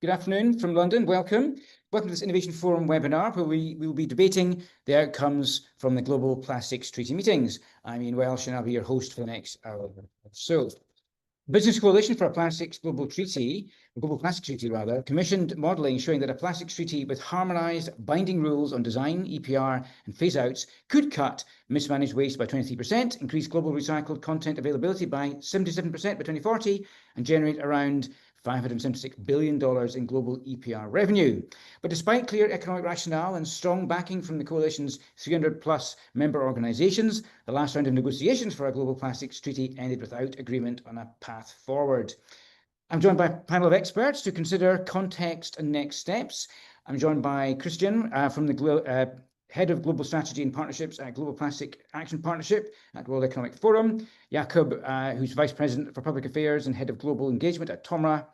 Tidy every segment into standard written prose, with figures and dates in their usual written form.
Good afternoon from London. Welcome. Welcome to this Innovation Forum webinar, where we will be debating the outcomes from the Global Plastics Treaty meetings. I'm Ian Welsh, and I'll be your host for the next hour or so. Business Coalition for a Plastics Global Treaty, Global Plastics Treaty rather, commissioned modelling showing that a plastics treaty with harmonised binding rules on design, EPR and phase-outs could cut mismanaged waste by 23%, increase global recycled content availability by 77% by 2040, and generate around $576 billion in global EPR revenue. But despite clear economic rationale and strong backing from the coalition's 300+ member organisations, the last round of negotiations for a global plastics treaty ended without agreement on a path forward. I'm joined by a panel of experts to consider context and next steps. I'm joined by Christian from the Head of Global Strategy and Partnerships at Global Plastic Action Partnership at World Economic Forum, Jakob, who's Vice President for Public Affairs and Head of Global Engagement at TOMRA,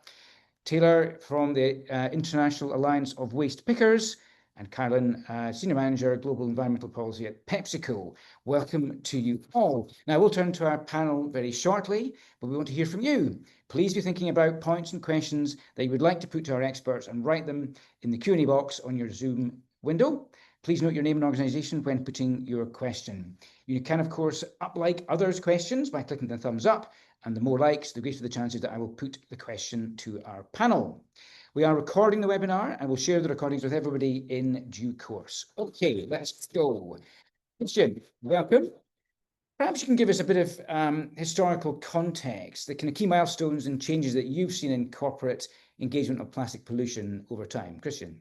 Taylor from the International Alliance of Waste Pickers, and Carolyn, Senior Manager, Global Environmental Policy at PepsiCo. Welcome to you all. Now, we'll turn to our panel very shortly, but we want to hear from you. Please be thinking about points and questions that you would like to put to our experts and write them in the Q&A box on your Zoom window. Please note your name and organisation when putting your question. You can, of course, like others' questions by clicking the thumbs up, and the more likes, the greater the chances that I will put the question to our panel. We are recording the webinar, and we'll share the recordings with everybody in due course. Okay, let's go. Christian, welcome. Perhaps you can give us a bit of historical context, the kind of key milestones and changes that you've seen in corporate engagement of plastic pollution over time. Christian.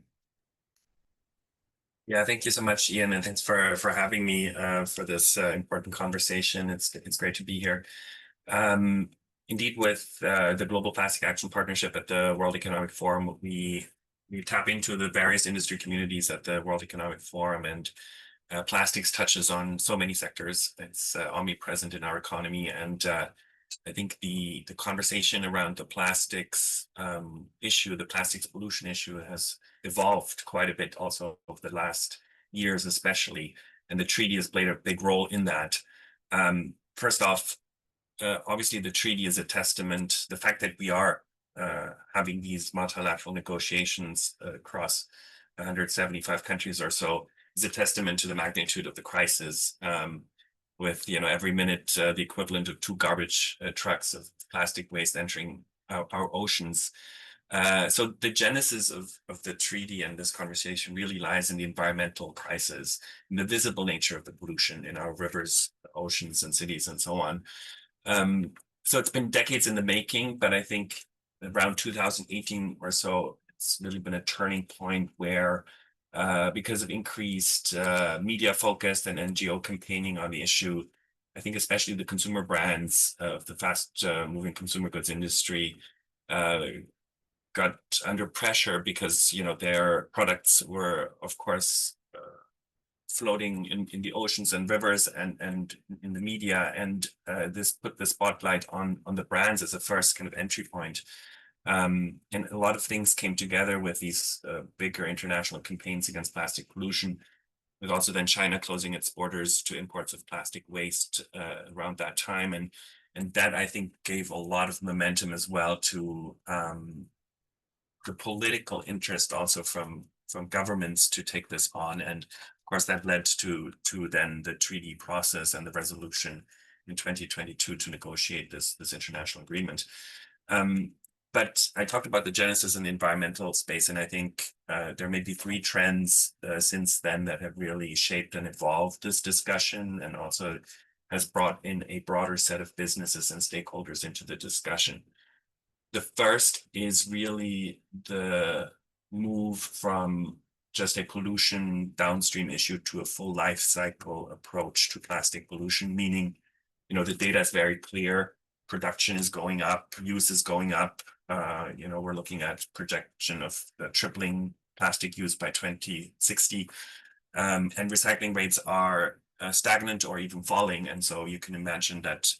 Yeah, thank you so much, Ian, and thanks for having me for this important conversation. It's great to be here. Indeed, with the Global Plastic Action Partnership at the World Economic Forum, we tap into the various industry communities at the World Economic Forum, and plastics touches on so many sectors. It's omnipresent in our economy, and I think the conversation around the plastics issue, the plastics pollution issue, has evolved quite a bit also over the last years, especially, and the treaty has played a big role in that. First off, obviously the treaty is a testament. The fact that we are having these multilateral negotiations across 175 countries or so is a testament to the magnitude of the crisis. With every minute the equivalent of 2 garbage trucks of plastic waste entering our oceans. So the genesis of the treaty and this conversation really lies in the environmental crisis, in the visible nature of the pollution in our rivers, oceans, and cities, and so on. So it's been decades in the making, but I think around 2018 or so, it's really been a turning point where because of increased media focus and NGO campaigning on the issue, I think especially the consumer brands of the fast-moving consumer goods industry got under pressure because their products were, of course, floating in the oceans and rivers and in the media, and this put the spotlight on the brands as a first kind of entry point. And a lot of things came together with these bigger international campaigns against plastic pollution, with also then China closing its borders to imports of plastic waste around that time. And that, I think, gave a lot of momentum as well to the political interest also from governments to take this on. And of course, that led to then the treaty process and the resolution in 2022 to negotiate this international agreement. But I talked about the genesis in the environmental space, and I think there may be 3 trends since then that have really shaped and evolved this discussion, and also has brought in a broader set of businesses and stakeholders into the discussion. The first is really the move from just a pollution downstream issue to a full life cycle approach to plastic pollution, meaning, the data is very clear. Production is going up, use is going up. We're looking at projection of tripling plastic use by 2060, and recycling rates are stagnant or even falling. And so you can imagine that,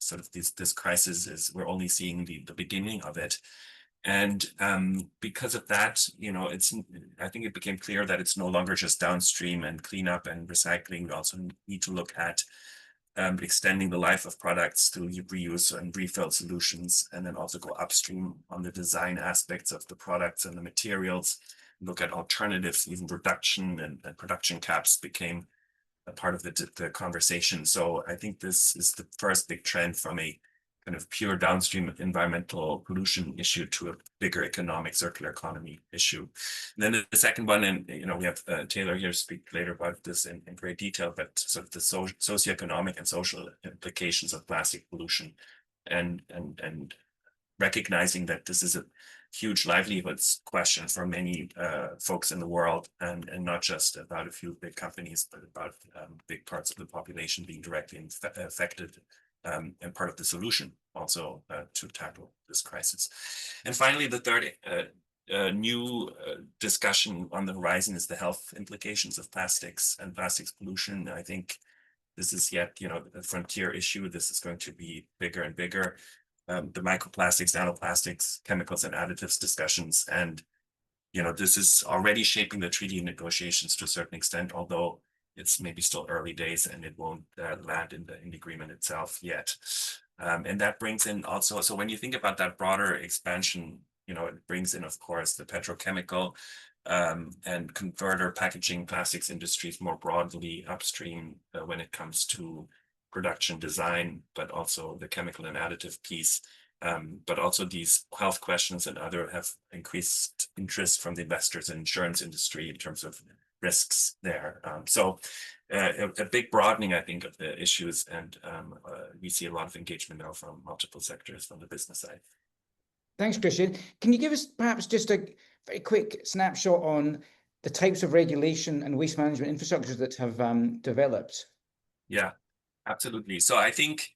sort of this crisis we're only seeing the beginning of it. And because of that, I think it became clear that it's no longer just downstream and cleanup and recycling. We also need to look at extending the life of products through reuse and refill solutions, and then also go upstream on the design aspects of the products and the materials, look at alternatives. Even reduction and production caps became a part of the conversation. So I think this is the first big trend from a kind of pure downstream environmental pollution issue to a bigger economic circular economy issue. And then the second one, and we have Taylor here speak later about this in great detail, but sort of the socioeconomic and social implications of plastic pollution, and recognizing that this is a huge livelihoods question for many folks in the world, and not just about a few big companies, but about big parts of the population being directly affected, and part of the solution also to tackle this crisis. And finally, the third new discussion on the horizon is the health implications of plastics and plastics pollution. I think this is yet, a frontier issue. This is going to be bigger and bigger. The microplastics, nanoplastics, chemicals, and additives discussions. And, this is already shaping the treaty negotiations to a certain extent, although it's maybe still early days and it won't land in the agreement itself yet. And that brings in also, so when you think about that broader expansion, it brings in, of course, the petrochemical and converter packaging plastics industries more broadly upstream when it comes to production design, but also the chemical and additive piece. But also these health questions and other have increased interest from the investors and insurance industry in terms of risks there. So a big broadening, I think, of the issues, and we see a lot of engagement now from multiple sectors from the business side. Thanks, Christian. Can you give us perhaps just a very quick snapshot on the types of regulation and waste management infrastructures that have developed? Yeah, absolutely. So I think,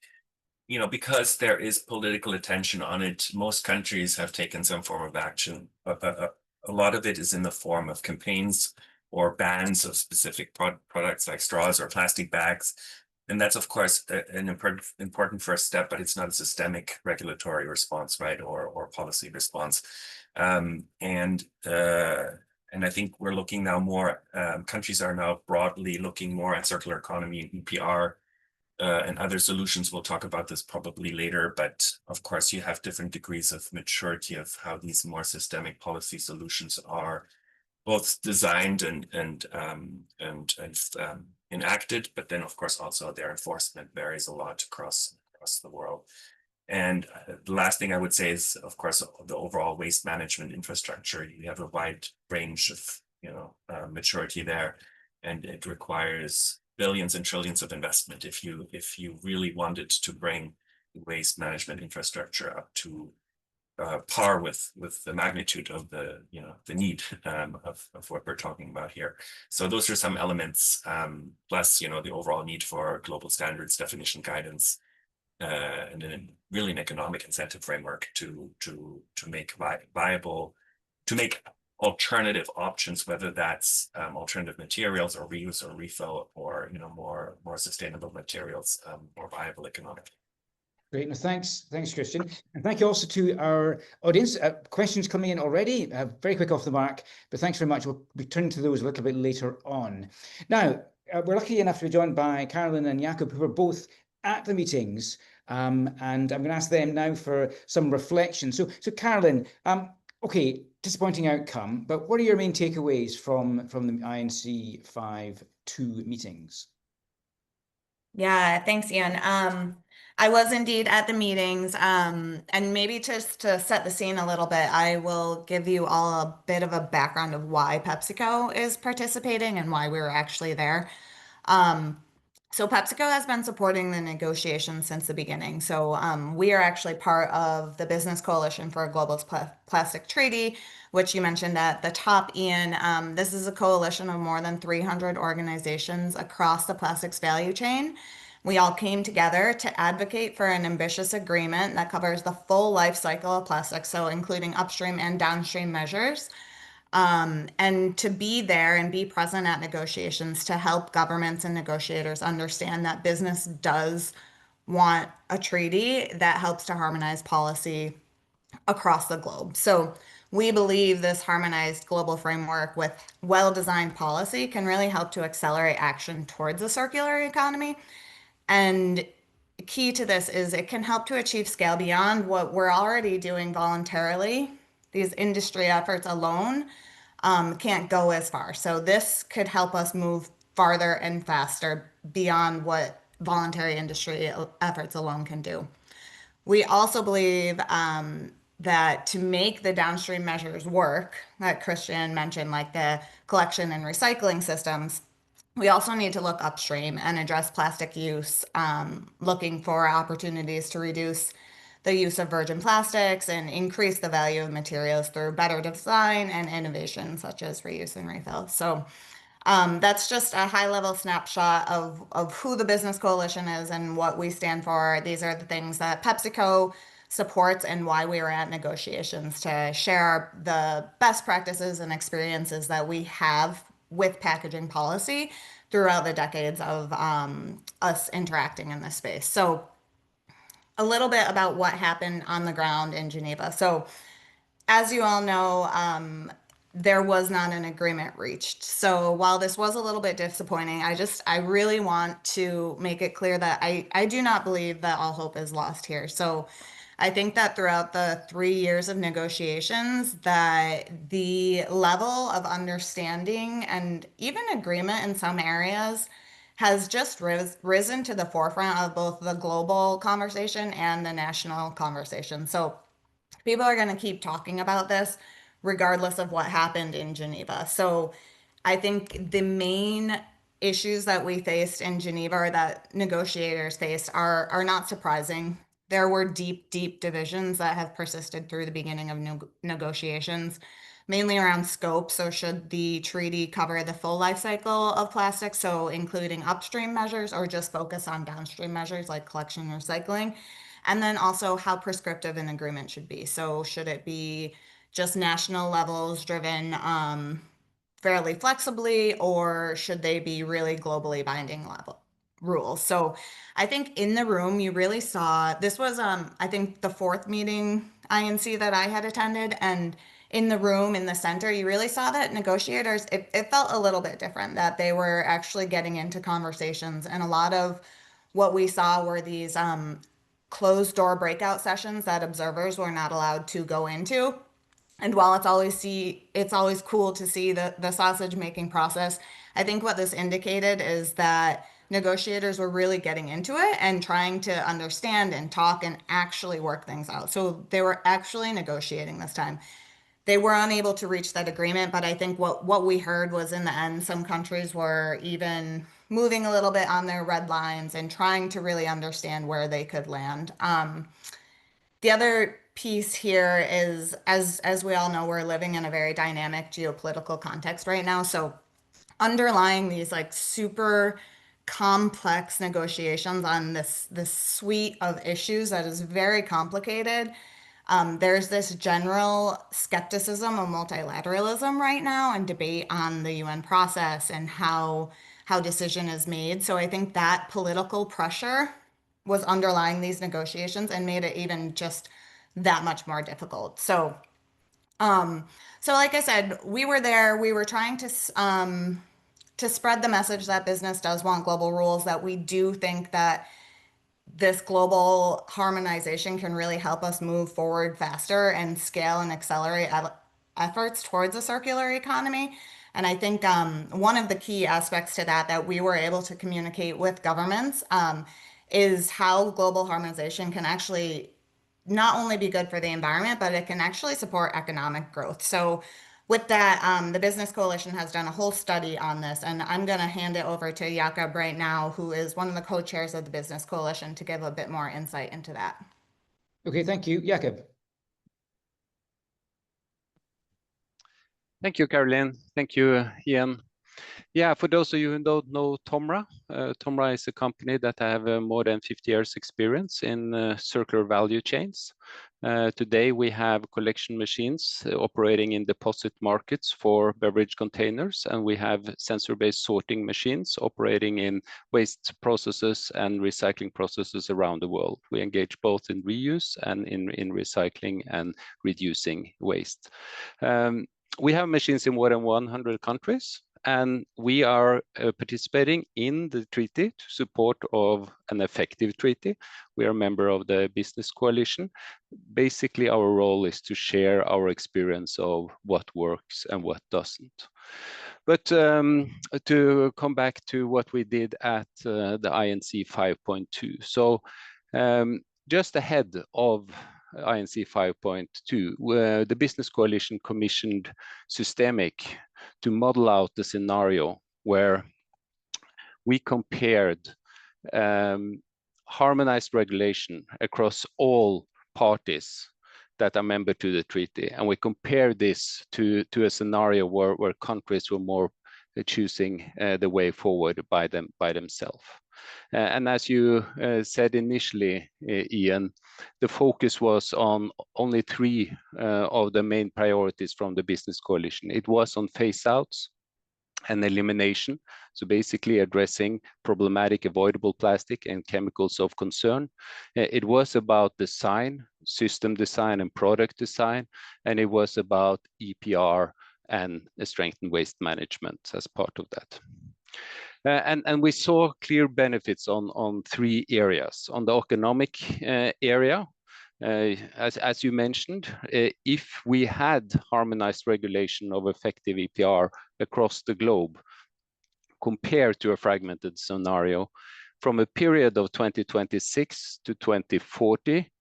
because there is political attention on it, most countries have taken some form of action. A lot of it is in the form of campaigns or bans of specific products like straws or plastic bags. And that's, of course, an important first step, but it's not a systemic regulatory response, right, or policy response. And I think we're looking now more, countries are now broadly looking more at circular economy and EPR and other solutions. We'll talk about this probably later, but of course you have different degrees of maturity of how these more systemic policy solutions are both designed and enacted, but then of course also their enforcement varies a lot across the world. And the last thing I would say is, of course, the overall waste management infrastructure. You have a wide range of maturity there, and it requires billions and trillions of investment if you really wanted to bring waste management infrastructure up to par with the magnitude of the need of what we're talking about here. So those are some elements, plus the overall need for global standards, definition, guidance, and then really an economic incentive framework to make viable, to make alternative options, whether that's alternative materials or reuse or refill, or more sustainable materials, more viable economically. Great. No, thanks, Christian. And thank you also to our audience. Questions coming in already, very quick off the mark, but thanks very much. We'll be turning to those a little bit later on. Now, we're lucky enough to be joined by Carolyn and Jakob, who were both at the meetings, and I'm going to ask them now for some reflection. So Carolyn, okay, disappointing outcome, but what are your main takeaways from the INC-5.2 meetings? Yeah, thanks, Ian. I was indeed at the meetings, and maybe just to set the scene a little bit, I will give you all a bit of a background of why PepsiCo is participating and why we were actually there. So PepsiCo has been supporting the negotiations since the beginning. So we are actually part of the Business Coalition for a Global Plastic Treaty, which you mentioned at the top, Ian. This is a coalition of more than 300 organizations across the plastics value chain. We all came together to advocate for an ambitious agreement that covers the full life cycle of plastics, so including upstream and downstream measures. And to be there and be present at negotiations to help governments and negotiators understand that business does want a treaty that helps to harmonize policy across the globe. So we believe this harmonized global framework with well-designed policy can really help to accelerate action towards a circular economy. And key to this is it can help to achieve scale beyond what we're already doing voluntarily. These industry efforts alone can't go as far. So this could help us move farther and faster beyond what voluntary industry efforts alone can do. We also believe that to make the downstream measures work, that Christian mentioned, like the collection and recycling systems, we also need to look upstream and address plastic use, looking for opportunities to reduce the use of virgin plastics and increase the value of materials through better design and innovation, such as reuse and refill. So that's just a high level snapshot of who the Business Coalition is and what we stand for. These are the things that PepsiCo supports and why we are at negotiations to share the best practices and experiences that we have with packaging policy throughout the decades of us interacting in this space. So a little bit about what happened on the ground in Geneva. So as you all know, there was not an agreement reached. So while this was a little bit disappointing, I really want to make it clear that I do not believe that all hope is lost here. So I think that throughout the 3 years of negotiations, that the level of understanding and even agreement in some areas has just risen to the forefront of both the global conversation and the national conversation. So people are going to keep talking about this regardless of what happened in Geneva. So I think the main issues that we faced in Geneva or that negotiators faced are not surprising. There were deep divisions that have persisted through the beginning of negotiations, mainly around scope. So should the treaty cover the full life cycle of plastic, so including upstream measures, or just focus on downstream measures like collection and recycling? And then also how prescriptive an agreement should be. So should it be just national levels driven fairly flexibly, or should they be really globally binding level rules? So I think in the room you really saw, this was I think the fourth meeting INC that I had attended, and in the room in the center you really saw that negotiators, it felt a little bit different, that they were actually getting into conversations, and a lot of what we saw were these closed door breakout sessions that observers were not allowed to go into. And while it's always cool to see the sausage making process, I think what this indicated is that negotiators were really getting into it and trying to understand and talk and actually work things out. So they were actually negotiating this time. They were unable to reach that agreement, but I think what we heard was in the end, some countries were even moving a little bit on their red lines and trying to really understand where they could land. The other piece here is, as we all know, we're living in a very dynamic geopolitical context right now. So underlying these like super complex negotiations on this suite of issues that is very complicated, there's this general skepticism of multilateralism right now and debate on the UN process and how decision is made. So I think that political pressure was underlying these negotiations and made it even just that much more difficult. So like I said, we were there. We were trying to spread the message that business does want global rules, that we do think that this global harmonization can really help us move forward faster and scale and accelerate efforts towards a circular economy. And I think one of the key aspects to that we were able to communicate with governments is how global harmonization can actually not only be good for the environment, but it can actually support economic growth. So with that, the Business Coalition has done a whole study on this, and I'm going to hand it over to Jakob right now, who is one of the co-chairs of the Business Coalition, to give a bit more insight into that. Okay, thank you. Jakob. Thank you, Caroline. Thank you, Ian. Yeah, for those of you who don't know TOMRA, TOMRA is a company that have more than 50 years experience in circular value chains. Today we have collection machines operating in deposit markets for beverage containers, and we have sensor-based sorting machines operating in waste processes and recycling processes around the world. We engage both in reuse and in recycling and reducing waste. We have machines in more than 100 countries, and we are participating in the treaty to support of an effective treaty. We are a member of the business coalition. Basically, our role is to share our experience of what works and what doesn't. But to come back to what we did at the INC 5.2. So just ahead of INC 5.2, the Business Coalition commissioned Systemic to model out the scenario where we compared harmonized regulation across all parties that are member to the treaty. And we compared this to a scenario where countries were more choosing the way forward by themselves. And as you said initially, Ian, the focus was on only three of the main priorities from the Business Coalition. It was on phase outs and elimination, so basically addressing problematic avoidable plastic and chemicals of concern. It was about design, system design and product design, and it was about EPR and strengthened waste management as part of that. And we saw clear benefits on three areas. On the economic area, as you mentioned, if we had harmonized regulation of effective EPR across the globe, compared to a fragmented scenario, from a period of 2026 to 2040,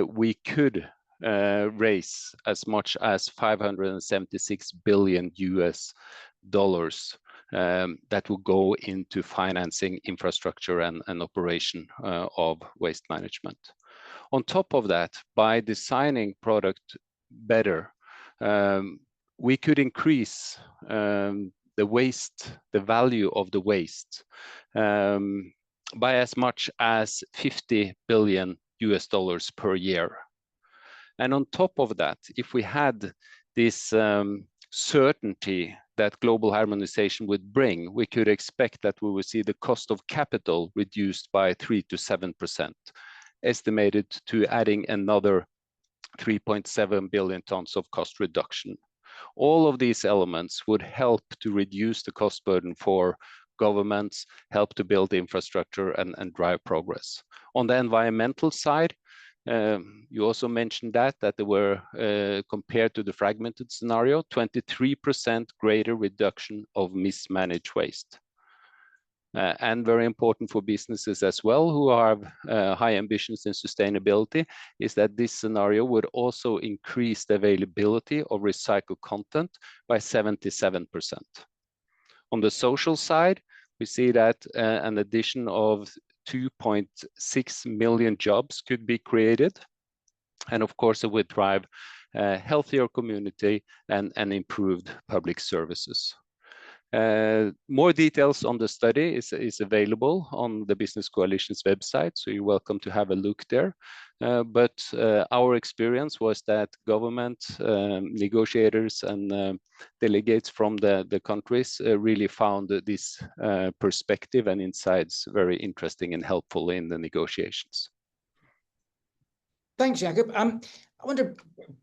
we could raise as much as $576 billion that will go into financing infrastructure and operation of waste management. On top of that, by designing product better, we could increase the value of the waste by as much as $50 billion per year. And on top of that, if we had this certainty that global harmonization would bring, we could expect that we would see the cost of capital reduced by 3 to 7%, estimated to adding another 3.7 billion tons of cost reduction. All of these elements would help to reduce the cost burden for governments, help to build infrastructure and drive progress. On the environmental side, you also mentioned that there were, compared to the fragmented scenario, 23% greater reduction of mismanaged waste. And very important for businesses as well, who have high ambitions in sustainability, is that this scenario would also increase the availability of recycled content by 77%. On the social side, we see that an addition of 2.6 million jobs could be created. And of course, it would drive a healthier community and improved public services. More details on the study is available on the Business Coalition's website, so you're welcome to have a look there. But our experience was that government, negotiators and delegates from the countries really found this perspective and insights very interesting and helpful in the negotiations. Thanks, Jakob. I wonder,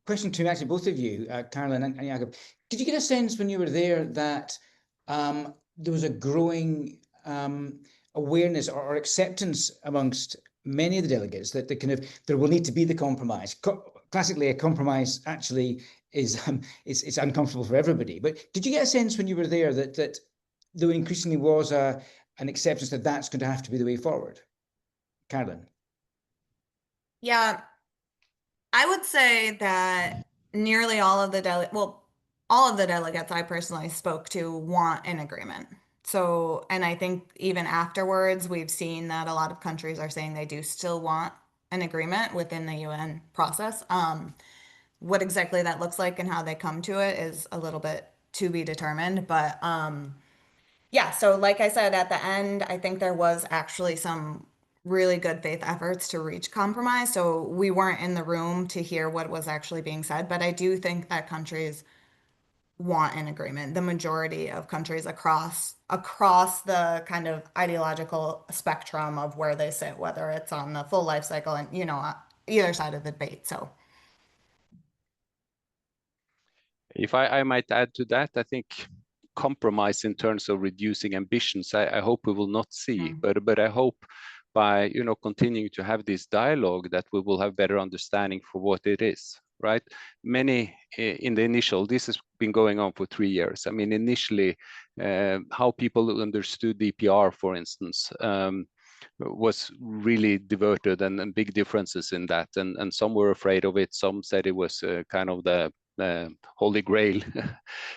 question to actually both of you, Caroline and Jakob, did you get a sense when you were there that there was a growing awareness or acceptance amongst many of the delegates that there will need to be the compromise? Classically, a compromise actually is it's uncomfortable for everybody. But did you get a sense when you were there that there increasingly was an acceptance that that's going to have to be the way forward? Caroline? Yeah, I would say that nearly all of the delegates I personally spoke to want an agreement. So, and I think even afterwards, we've seen that a lot of countries are saying they do still want an agreement within the UN process. What exactly that looks like and how they come to it is a little bit to be determined. But yeah, so like I said, at the end, I think there was actually some really good faith efforts to reach compromise. So we weren't in the room to hear what was actually being said, but I do think that countries want an agreement. The majority of countries across the kind of ideological spectrum of where they sit, whether it's on the full life cycle and, you know, either side of the debate. So if I might add to that, I think compromise in terms of reducing ambitions, I hope we will not see. But I hope by continuing to have this dialogue that we will have better understanding for what it is. Right? Many in the initial, this has been going on for 3 years. I mean, initially, how people understood DPR, for instance, was really diverted and big differences in that. And some were afraid of it. Some said it was kind of the holy grail.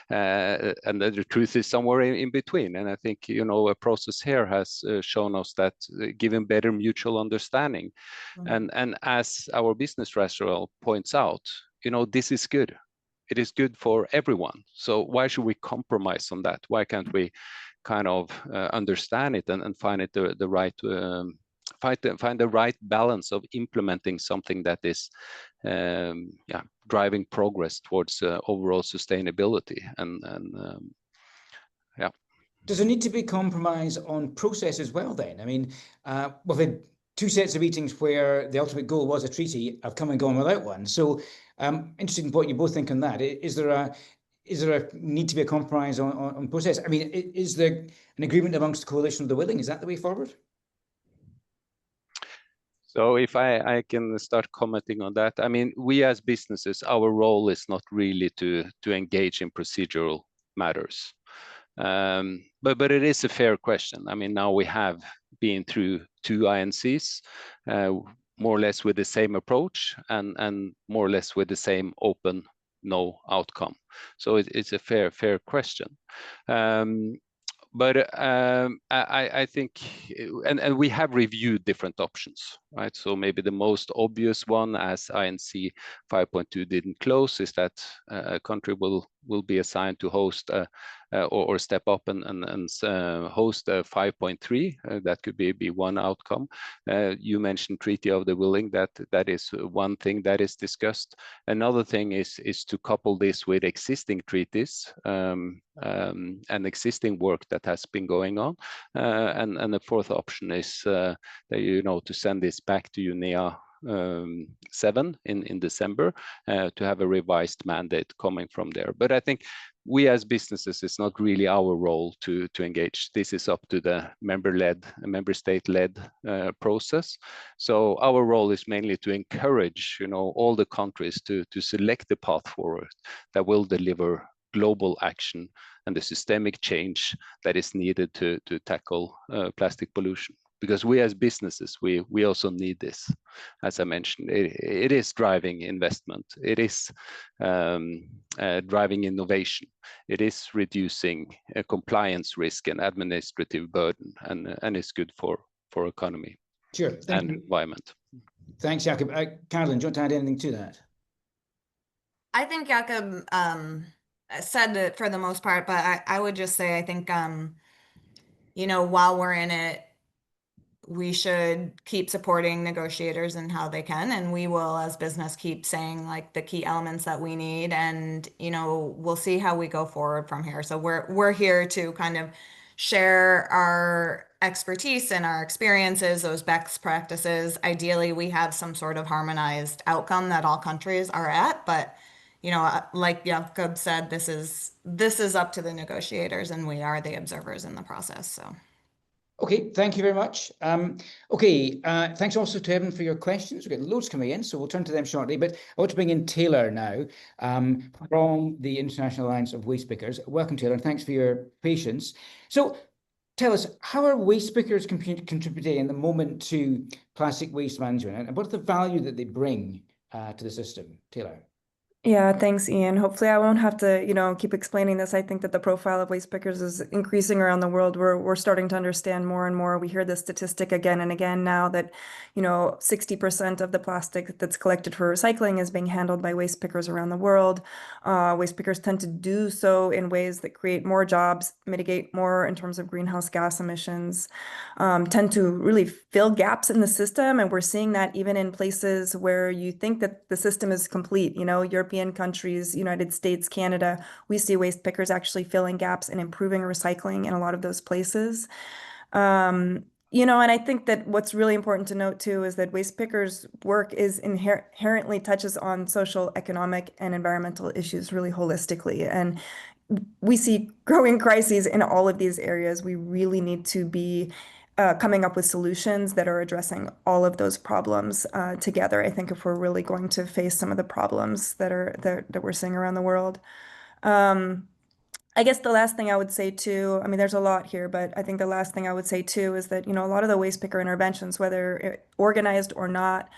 And the truth is somewhere in between. And I think, a process here has shown us that given better mutual understanding, and as our business rationale points out, this is good. It is good for everyone. So why should we compromise on that? Why can't we kind of understand it and find it the right find the right balance of implementing something that is driving progress towards overall sustainability and yeah. Does there need to be compromise on process as well then? I mean, we've had 2 sets of meetings where the ultimate goal was a treaty. I've come and gone without one. So interested in what you both think on that. Is there a need to be a compromise on process? I mean, is there an agreement amongst the coalition of the willing? Is that the way forward? So if I can start commenting on that, I mean, we as businesses, our role is not really to engage in procedural matters. But it is a fair question. I mean, now we have been through 2 INCs, more or less with the same approach and more or less with the same open no outcome. So it's a fair question. But I think, and we have reviewed different options, right? So maybe the most obvious one, as INC 5.2 didn't close, is that a country will be assigned to host or step up and host a 5.3. That could be one outcome. You mentioned Treaty of the Willing. That is one thing that is discussed. Another thing is to couple this with existing treaties and existing work that has been going on. And the fourth option is that, to send this back to UNEA 7 in December to have a revised mandate coming from there. But I think we as businesses, it's not really our role to engage. This is up to the member state-led process. So our role is mainly to encourage, all the countries to select the path forward that will deliver global action and the systemic change that is needed to tackle plastic pollution. Because we as businesses, we also need this. As I mentioned, it is driving investment. It is driving innovation. It is reducing compliance risk and administrative burden, and it's good for economy and environment. Thanks, Jakob. Caroline, do you want to add anything to that? I think Jakob said it for the most part, but I would just say, I think, while we're in it, we should keep supporting negotiators in how they can, and we will, as business, keep saying like the key elements that we need, and we'll see how we go forward from here. So we're here to kind of share our expertise and our experiences, those best practices. Ideally, we have some sort of harmonized outcome that all countries are at, but like Jakob said, this is up to the negotiators, and we are the observers in the process. So. Okay, thank you very much. Thanks also to Evan for your questions. We've got loads coming in, so we'll turn to them shortly. But I want to bring in Taylor now from the International Alliance of Waste Pickers. Welcome, Taylor, and thanks for your patience. So tell us, how are waste pickers contributing in the moment to plastic waste management, and what's the value that they bring to the system? Taylor. Yeah, thanks, Ian. Hopefully I won't have to, keep explaining this. I think that the profile of waste pickers is increasing around the world. We're starting to understand more and more. We hear this statistic again and again now that, 60% of the plastic that's collected for recycling is being handled by waste pickers around the world. Waste pickers tend to do so in ways that create more jobs, mitigate more in terms of greenhouse gas emissions, tend to really fill gaps in the system. And we're seeing that even in places where you think that the system is complete, European countries, United States, Canada, we see waste pickers actually filling gaps and improving recycling in a lot of those places. And I think that what's really important to note too is that waste pickers' work is inherently touches on social, economic, and environmental issues really holistically. And we see growing crises in all of these areas. We really need to be coming up with solutions that are addressing all of those problems together. I think if we're really going to face some of the problems that we're seeing around the world. I guess the last thing I would say too, I mean, there's a lot here, but I think the last thing I would say too is that, a lot of the waste picker interventions, whether organized or not,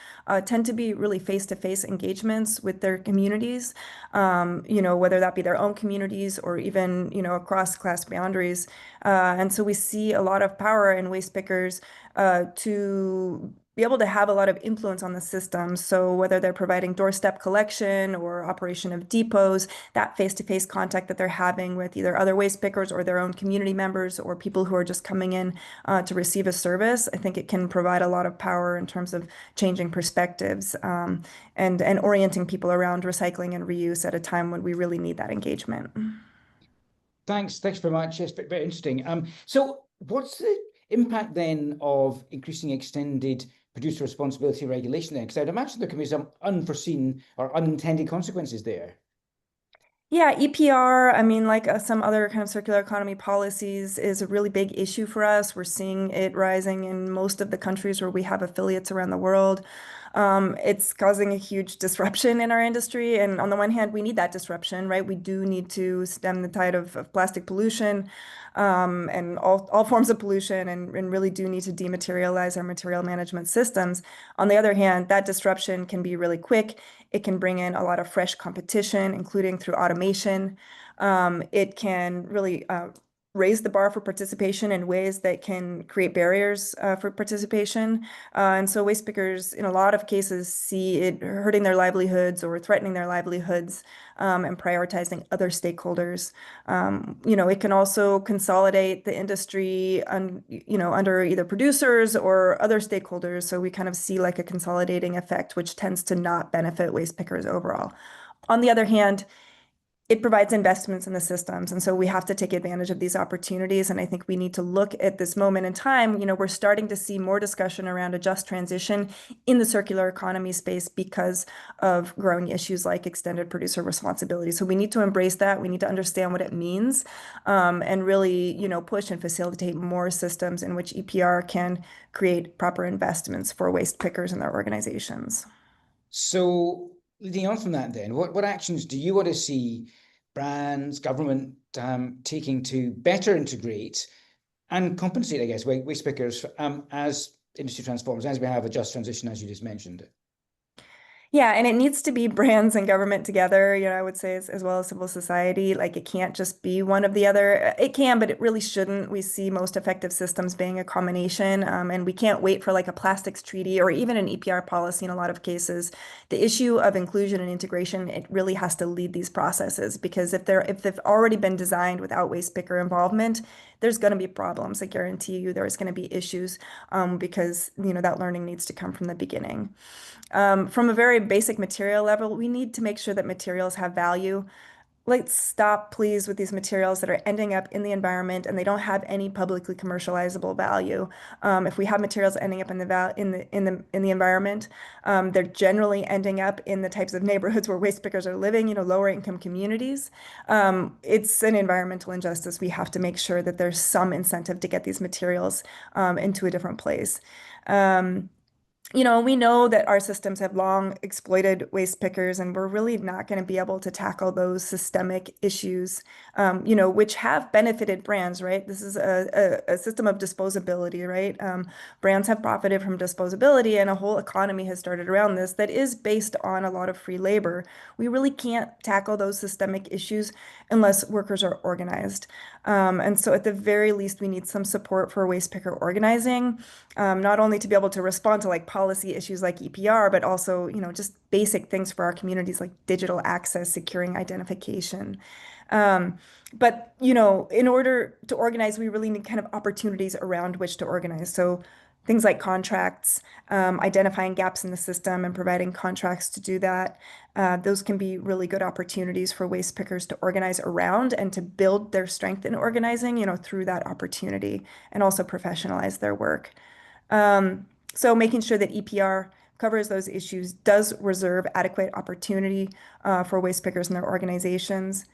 tend to be really face-to-face engagements with their communities, whether that be their own communities or even, across class boundaries. And so we see a lot of power in waste pickers to be able to have a lot of influence on the system. So whether they're providing doorstep collection or operation of depots, that face-to-face contact that they're having with either other waste pickers or their own community members or people who are just coming in to receive a service, I think it can provide a lot of power in terms of changing perspectives and orienting people around recycling and reuse at a time when we really need that engagement. Thanks very much. It's very interesting. So what's the impact then of increasing extended producer responsibility regulation then? Because I'd imagine there can be some unforeseen or unintended consequences there. Yeah, EPR, I mean, like some other kind of circular economy policies, is a really big issue for us. We're seeing it rising in most of the countries where we have affiliates around the world. It's causing a huge disruption in our industry. And on the one hand, we need that disruption, right? We do need to stem the tide of plastic pollution and all forms of pollution and really do need to dematerialize our material management systems. On the other hand, that disruption can be really quick. It can bring in a lot of fresh competition, including through automation. It can really raise the bar for participation in ways that can create barriers for participation. And so waste pickers, in a lot of cases, see it hurting their livelihoods or threatening their livelihoods and prioritizing other stakeholders. It can also consolidate the industry under either producers or other stakeholders. So we kind of see like a consolidating effect, which tends to not benefit waste pickers overall. On the other hand, it provides investments in the systems. And so we have to take advantage of these opportunities. And I think we need to look at this moment in time. We're starting to see more discussion around a just transition in the circular economy space because of growing issues like extended producer responsibility. So we need to embrace that. We need to understand what it means and really, push and facilitate more systems in which EPR can create proper investments for waste pickers and their organizations. So leading on from that then, what actions do you want to see brands, government taking to better integrate and compensate, I guess, waste pickers as industry transforms, as we have a just transition, as you just mentioned? Yeah, and it needs to be brands and government together, I would say, as well as civil society. Like it can't just be one of the other. It can, but it really shouldn't. We see most effective systems being a combination, and we can't wait for like a plastics treaty or even an EPR policy in a lot of cases. The issue of inclusion and integration, it really has to lead these processes because if they've already been designed without waste picker involvement, there's going to be problems. I guarantee you there's going to be issues because that learning needs to come from the beginning. From a very basic material level, we need to make sure that materials have value. Let's stop, please, with these materials that are ending up in the environment and they don't have any publicly commercializable value. If we have materials ending up in the environment, they're generally ending up in the types of neighborhoods where waste pickers are living, lower income communities. It's an environmental injustice. We have to make sure that there's some incentive to get these materials into a different place. We know that our systems have long exploited waste pickers, and we're really not going to be able to tackle those systemic issues, which have benefited brands, right? This is a system of disposability, right? Brands have profited from disposability, and a whole economy has started around this that is based on a lot of free labor. We really can't tackle those systemic issues unless workers are organized. And so at the very least, we need some support for waste picker organizing, not only to be able to respond to like policy issues like EPR, but also, just basic things for our communities like digital access, securing identification. But, in order to organize, we really need kind of opportunities around which to organize. So things like contracts, identifying gaps in the system and providing contracts to do that. Those can be really good opportunities for waste pickers to organize around and to build their strength in organizing, through that opportunity and also professionalize their work. So making sure that EPR covers those issues does reserve adequate opportunity for waste pickers and their organizations.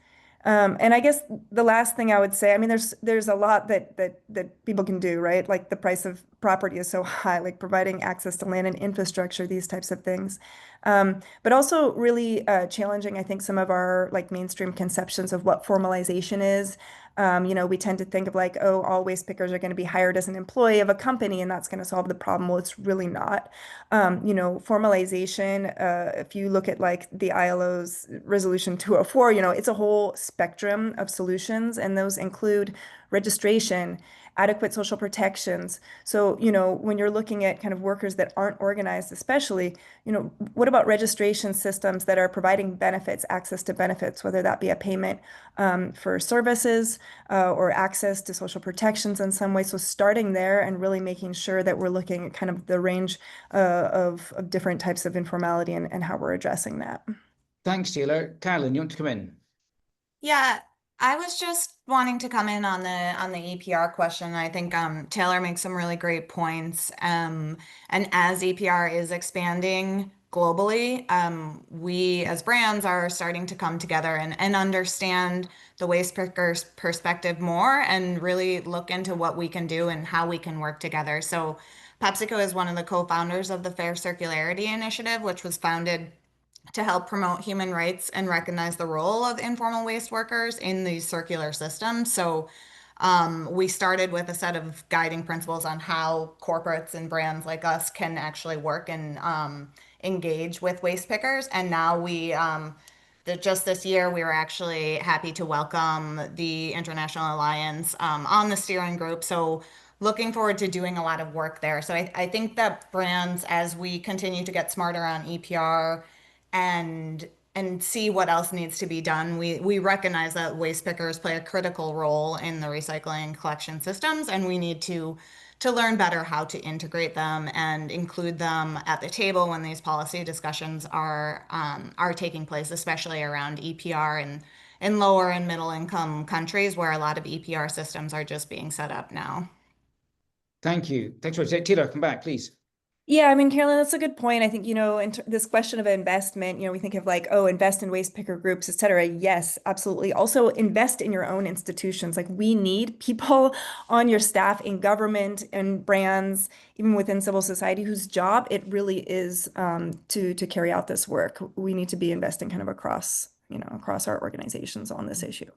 And I guess the last thing I would say, I mean, there's a lot that people can do, right? Like the price of property is so high, like providing access to land and infrastructure, these types of things. But also really challenging, I think, some of our like mainstream conceptions of what formalization is. We tend to think of like, oh, all waste pickers are going to be hired as an employee of a company, and that's going to solve the problem. Well, it's really not. Formalization, if you look at like the ILO's resolution 204, it's a whole spectrum of solutions, and those include registration, adequate social protections. So, when you're looking at kind of workers that aren't organized, especially, what about registration systems that are providing benefits, access to benefits, whether that be a payment for services or access to social protections in some way. So starting there and really making sure that we're looking at kind of the range of different types of informality and how we're addressing that. Thanks, Taylor. Carolyn, you want to come in? Yeah, I was just wanting to come in on the EPR question. I think Taylor makes some really great points. And as EPR is expanding globally, we as brands are starting to come together and understand the waste pickers' perspective more and really look into what we can do and how we can work together. So PepsiCo is one of the co-founders of the Fair Circularity Initiative, which was founded to help promote human rights and recognize the role of informal waste workers in these circular systems. So we started with a set of guiding principles on how corporates and brands like us can actually work and engage with waste pickers. And now just this year, we were actually happy to welcome the International Alliance on the steering group. So looking forward to doing a lot of work there. So I think that brands, as we continue to get smarter on EPR, and see what else needs to be done. We recognize that waste pickers play a critical role in the recycling collection systems, and we need to learn better how to integrate them and include them at the table when these policy discussions are taking place, especially around EPR and in lower and middle income countries where a lot of EPR systems are just being set up now. Thank you. Thanks for it. Taylor, come back, please. Yeah, I mean, Carolyn, that's a good point. I think, this question of investment, we think of like, oh, invest in waste picker groups, et cetera. Yes, absolutely. Also invest in your own institutions. Like we need people on your staff in government and brands, even within civil society, whose job it really is to carry out this work. We need to be investing kind of across our organizations on this issue.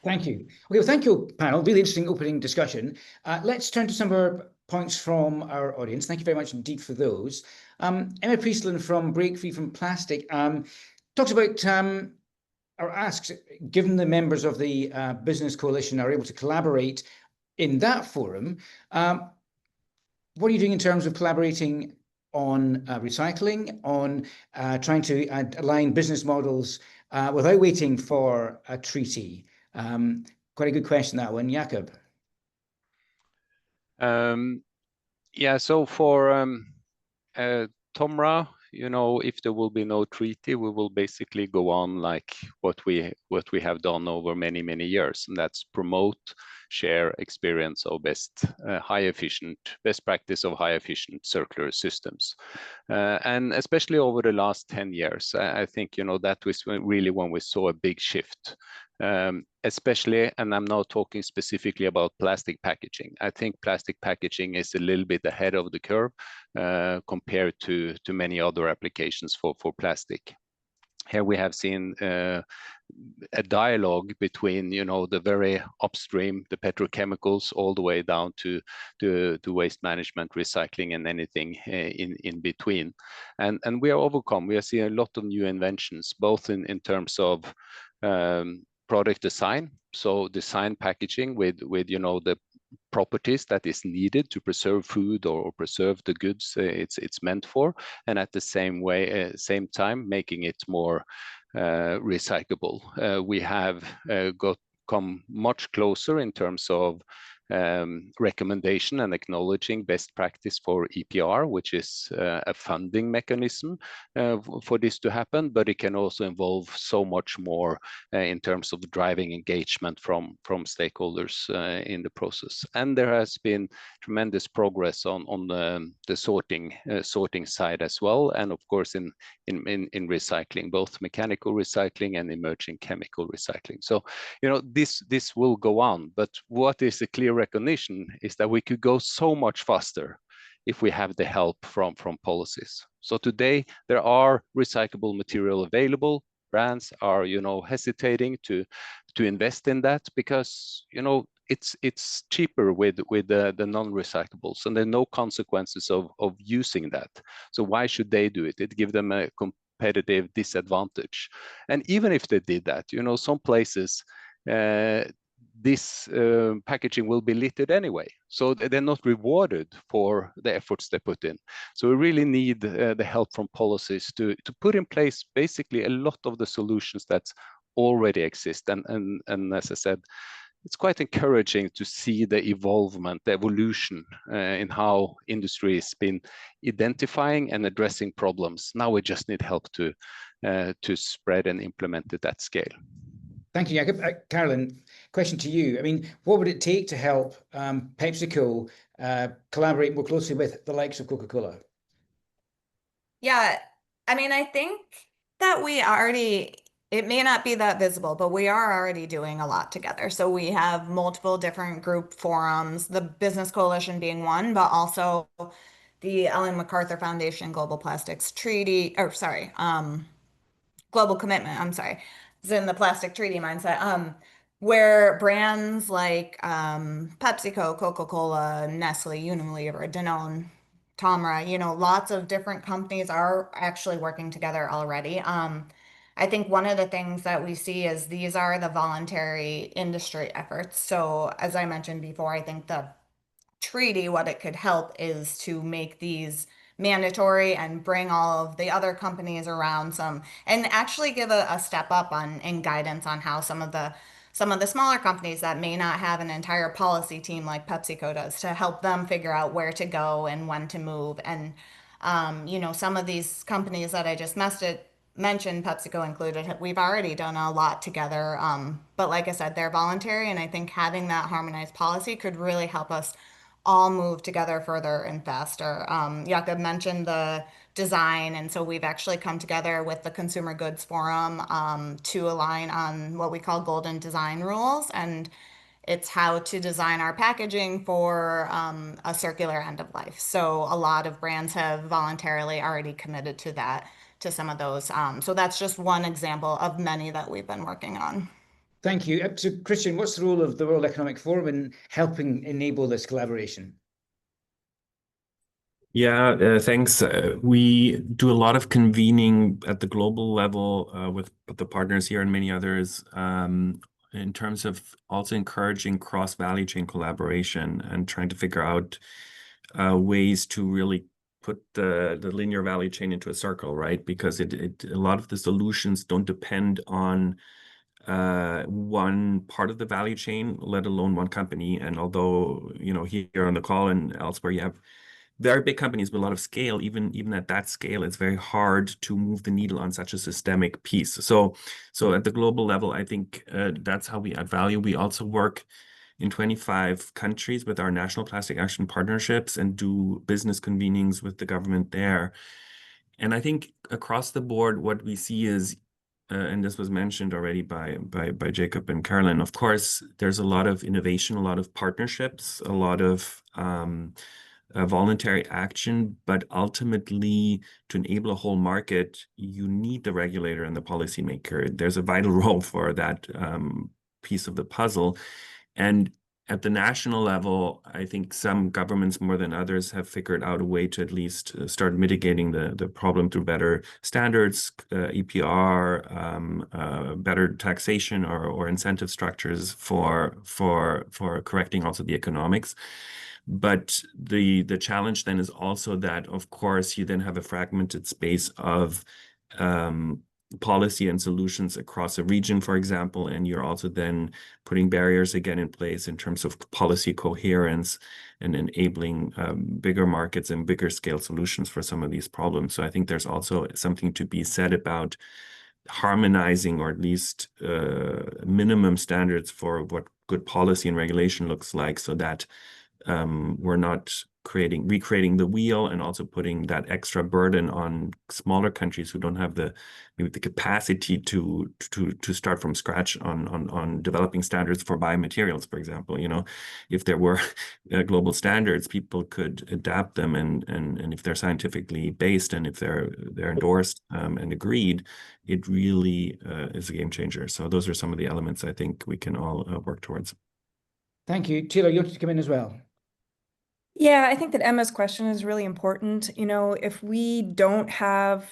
Thank you. Okay, well, thank you, panel. Really interesting opening discussion. Let's turn to some of our points from our audience. Thank you very much indeed for those. Emma Priestland from Break Free from Plastic talks about or asks, given the members of the business coalition are able to collaborate in that forum, what are you doing in terms of collaborating on recycling, on trying to align business models without waiting for a treaty? Quite a good question, that one. Jakob. Yeah, so for TOMRA, if there will be no treaty, we will basically go on like what we have done over many, many years, and that's promote, share experience of best practice of high efficient circular systems. And especially over the last 10 years, I think, that was really when we saw a big shift. Especially, and I'm now talking specifically about plastic packaging. I think plastic packaging is a little bit ahead of the curve compared to many other applications for plastic. Here we have seen a dialogue between, the very upstream, the petrochemicals, all the way down to waste management, recycling, and anything in between. And we are overcome. We are seeing a lot of new inventions, both in terms of product design, so design packaging with the properties that is needed to preserve food or preserve the goods it's meant for, and at the same time making it more recyclable. We have come much closer in terms of recommendation and acknowledging best practice for EPR, which is a funding mechanism for this to happen, but it can also involve so much more in terms of driving engagement from stakeholders in the process. And there has been tremendous progress on the sorting side as well, and of course in recycling, both mechanical recycling and emerging chemical recycling. So, you know, this will go on, but what is a clear recognition is that we could go so much faster if we have the help from policies. So today there are recyclable material available. Brands are, you know, hesitating to invest in that because, you know, it's cheaper with the non-recyclables, and there are no consequences of using that. So why should they do it? It gives them a competitive disadvantage. And even if they did that, you know, some places this packaging will be littered anyway, so they're not rewarded for the efforts they put in. So we really need the help from policies to put in place basically a lot of the solutions that already exist. And as I said, it's quite encouraging to see the evolvement, the evolution in how industry has been identifying and addressing problems. Now we just need help to spread and implement it at scale. Thank you, Jakob. Carolyn, question to you. I mean, what would it take to help PepsiCo collaborate more closely with the likes of Coca-Cola? Yeah, I mean, I think that we already, it may not be that visible, but we are already doing a lot together. So we have multiple different group forums, the Business Coalition being one, but also the Ellen MacArthur Foundation Global Plastics Treaty, or sorry, Global Commitment, I'm sorry, it's in the plastic treaty mindset, where brands like PepsiCo, Coca-Cola, Nestle, Unilever, Danone, Tomra, you know, lots of different companies are actually working together already. I think one of the things that we see is these are the voluntary industry efforts. So as I mentioned before, I think the treaty, what it could help is to make these mandatory and bring all of the other companies around some, and actually give a step up on in guidance on how some of the smaller companies that may not have an entire policy team like PepsiCo does, to help them figure out where to go and when to move. And you know, some of these companies that I just mentioned, PepsiCo included, we've already done a lot together. But like I said, they're voluntary, and I think having that harmonized policy could really help us all move together further and faster. Jakob mentioned the design, and so we've actually come together with the Consumer Goods Forum to align on what we call golden design rules, and it's how to design our packaging for a circular end of life. So a lot of brands have voluntarily already committed to that, to some of those. So that's just one example of many that we've been working on. Thank you. So, Christian, what's the role of the World Economic Forum in helping enable this collaboration? Yeah, thanks. We do a lot of convening at the global level with the partners here and many others in terms of also encouraging cross-value chain collaboration and trying to figure out ways to really put the linear value chain into a circle, right? Because a lot of the solutions don't depend on one part of the value chain, let alone one company. And although, you know, here on the call and elsewhere, you have very big companies with a lot of scale, even at that scale, it's very hard to move the needle on such a systemic piece. So at the global level, I think that's how we add value. We also work in 25 countries with our national plastic action partnerships and do business convenings with the government there. And I think across the board, what we see is, and this was mentioned already by Jakob and Carolyn, of course, there's a lot of innovation, a lot of partnerships, a lot of voluntary action, but ultimately to enable a whole market, you need the regulator and the policymaker. There's a vital role for that piece of the puzzle. And at the national level, I think some governments more than others have figured out a way to at least start mitigating the problem through better standards, EPR, better taxation or incentive structures for correcting also the economics. But the challenge then is also that, of course, you then have a fragmented space of policy and solutions across a region, for example, and you're also then putting barriers again in place in terms of policy coherence and enabling bigger markets and bigger scale solutions for some of these problems. So I think there's also something to be said about harmonizing, or at least minimum standards for what good policy and regulation looks like, so that we're not recreating the wheel and also putting that extra burden on smaller countries who don't have maybe the capacity to start from scratch on developing standards for biomaterials, for example. You know, if there were global standards, people could adapt them, and if they're scientifically based and if they're endorsed and agreed, it really is a game changer. So those are some of the elements I think we can all work towards. Thank you. Taylor, you wanted to come in as well? Yeah, I think that Emma's question is really important. You know, if we don't have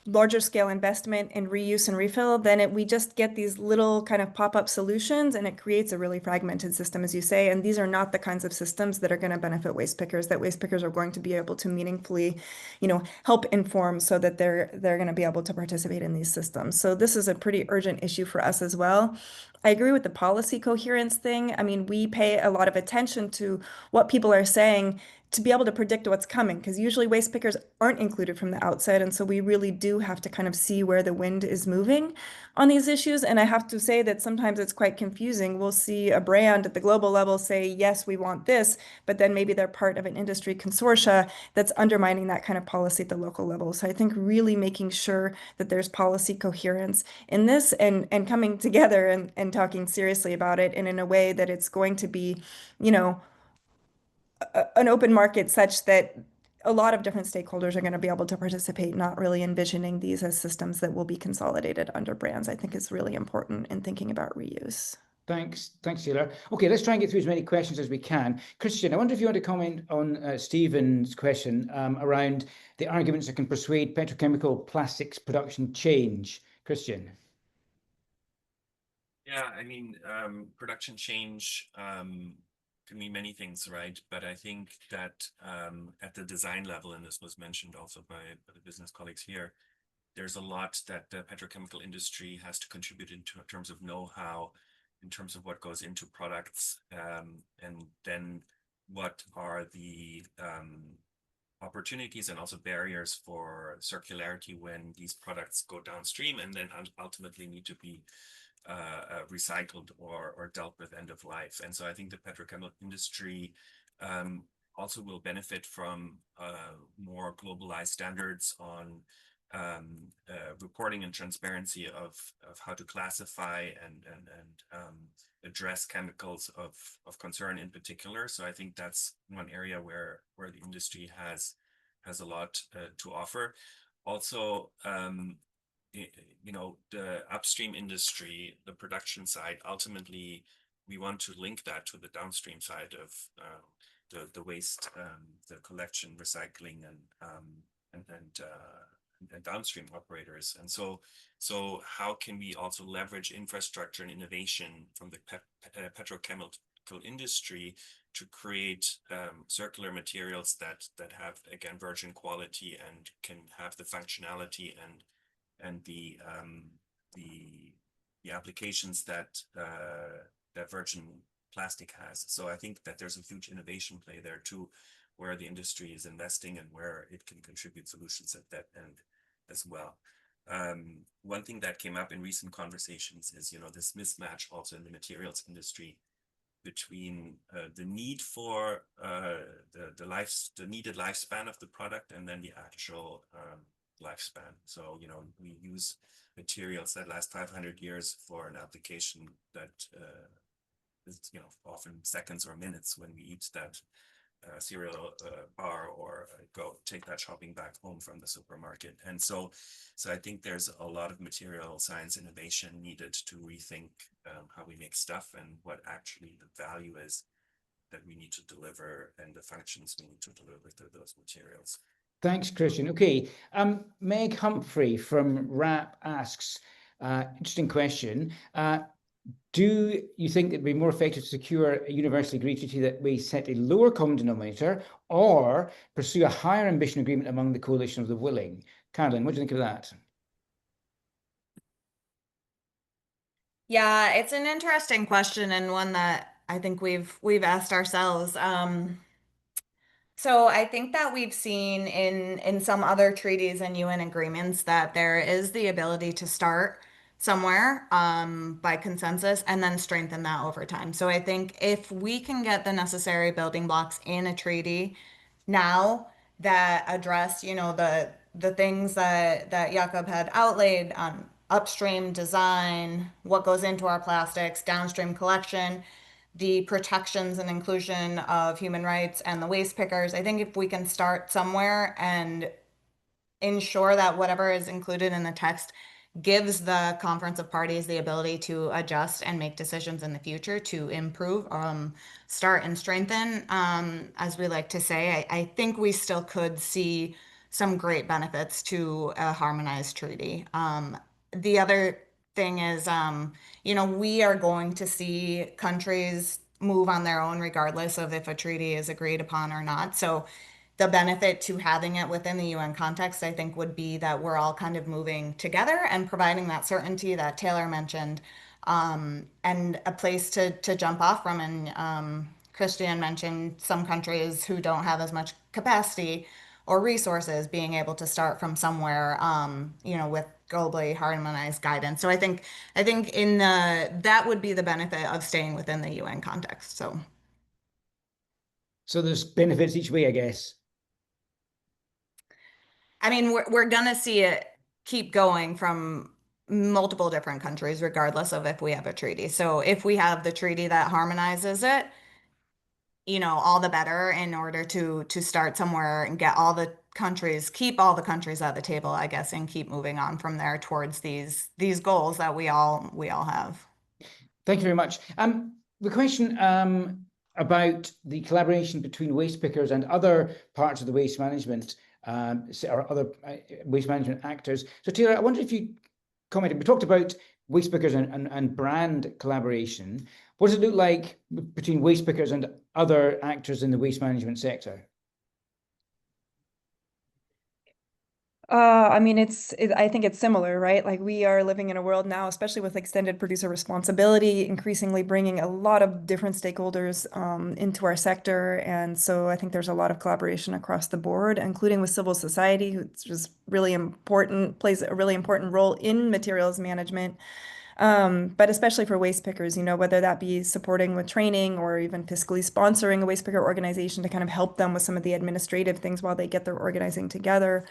larger scale investment in reuse and refill, then we just get these little kind of pop-up solutions, and it creates a really fragmented system, as you say. And these are not the kinds of systems that are going to benefit waste pickers, that waste pickers are going to be able to meaningfully, you know, help inform so that they're going to be able to participate in these systems. So this is a pretty urgent issue for us as well. I agree with the policy coherence thing. I mean, we pay a lot of attention to what people are saying to be able to predict what's coming, because usually waste pickers aren't included from the outside. And so we really do have to kind of see where the wind is moving on these issues. And I have to say that sometimes it's quite confusing. We'll see a brand at the global level say, yes, we want this, but then maybe they're part of an industry consortia that's undermining that kind of policy at the local level. So I think really making sure that there's policy coherence in this, and coming together and talking seriously about it, and in a way that it's going to be, you know, an open market such that a lot of different stakeholders are going to be able to participate, not really envisioning these as systems that will be consolidated under brands, I think is really important in thinking about reuse. Thanks, Taylor. Okay, let's try and get through as many questions as we can. Christian, I wonder if you want to comment on Stephen's question around the arguments that can persuade petrochemical plastics production change. Christian. Yeah, I mean, production change can mean many things, right? But I think that at the design level, and this was mentioned also by the business colleagues here, there's a lot that the petrochemical industry has to contribute in terms of know-how, in terms of what goes into products, and then what are the opportunities and also barriers for circularity when these products go downstream and then ultimately need to be recycled or dealt with end of life. And so I think the petrochemical industry also will benefit from more globalized standards on reporting and transparency of how to classify and address chemicals of concern in particular. So I think that's one area where the industry has a lot to offer. Also, you know, the upstream industry, the production side, ultimately, we want to link that to the downstream side of the waste, the collection, recycling, and downstream operators. And so how can we also leverage infrastructure and innovation from the petrochemical industry to create circular materials that have, again, virgin quality and can have the functionality and the applications that virgin plastic has. So I think that there's a huge innovation play there too, where the industry is investing and where it can contribute solutions at that end as well. One thing that came up in recent conversations is, you know, this mismatch also in the materials industry between the need for the needed lifespan of the product and then the actual lifespan. So, you know, we use materials that last 500 years for an application that is, you know, often seconds or minutes when we eat that cereal bar or go take that shopping bag home from the supermarket. And so I think there's a lot of material science innovation needed to rethink how we make stuff and what actually the value is that we need to deliver and the functions we need to deliver to those materials. Thanks, Christian. Okay, Meg Humphrey from RAP asks, interesting question. Do you think it'd be more effective to secure a universally agreed treaty that we set a lower common denominator or pursue a higher ambition agreement among the coalition of the willing? Caroline, what do you think of that? Yeah, it's an interesting question and one that I think we've asked ourselves. So I think that we've seen in some other treaties and UN agreements that there is the ability to start somewhere by consensus and then strengthen that over time. So I think if we can get the necessary building blocks in a treaty now that address, the things that Jakob had outlaid on upstream design, what goes into our plastics, downstream collection, the protections and inclusion of human rights and the waste pickers. I think if we can start somewhere and ensure that whatever is included in the text gives the Conference of Parties the ability to adjust and make decisions in the future to improve, start and strengthen, as we like to say, I think we still could see some great benefits to a harmonized treaty. The other thing is, we are going to see countries move on their own regardless of if a treaty is agreed upon or not. So the benefit to having it within the UN context, I think, would be that we're all kind of moving together and providing that certainty that Taylor mentioned, and a place to jump off from. And Christian mentioned some countries who don't have as much capacity or resources being able to start from somewhere, with globally harmonized guidance. So I think that would be the benefit of staying within the UN context. So there's benefits each way, I guess. I mean, we're gonna see it keep going from multiple different countries, regardless of if we have a treaty. So if we have the treaty that harmonizes it, all the better in order to start somewhere and get all the countries, keep all the countries at the table, I guess, and keep moving on from there towards these goals that we all have. Thank you very much. The question about the collaboration between waste pickers and other parts of the waste management, or other waste management actors. So Taylor, I wonder if you commented, we talked about waste pickers and brand collaboration. What does it look like between waste pickers and other actors in the waste management sector? I mean, I think it's similar, right? Like we are living in a world now, especially with extended producer responsibility, increasingly bringing a lot of different stakeholders into our sector. And so I think there's a lot of collaboration across the board, including with civil society, which is really important, plays a really important role in materials management. But especially for waste pickers, whether that be supporting with training or even fiscally sponsoring a waste picker organization to kind of help them with some of the administrative things while they get their organizing together.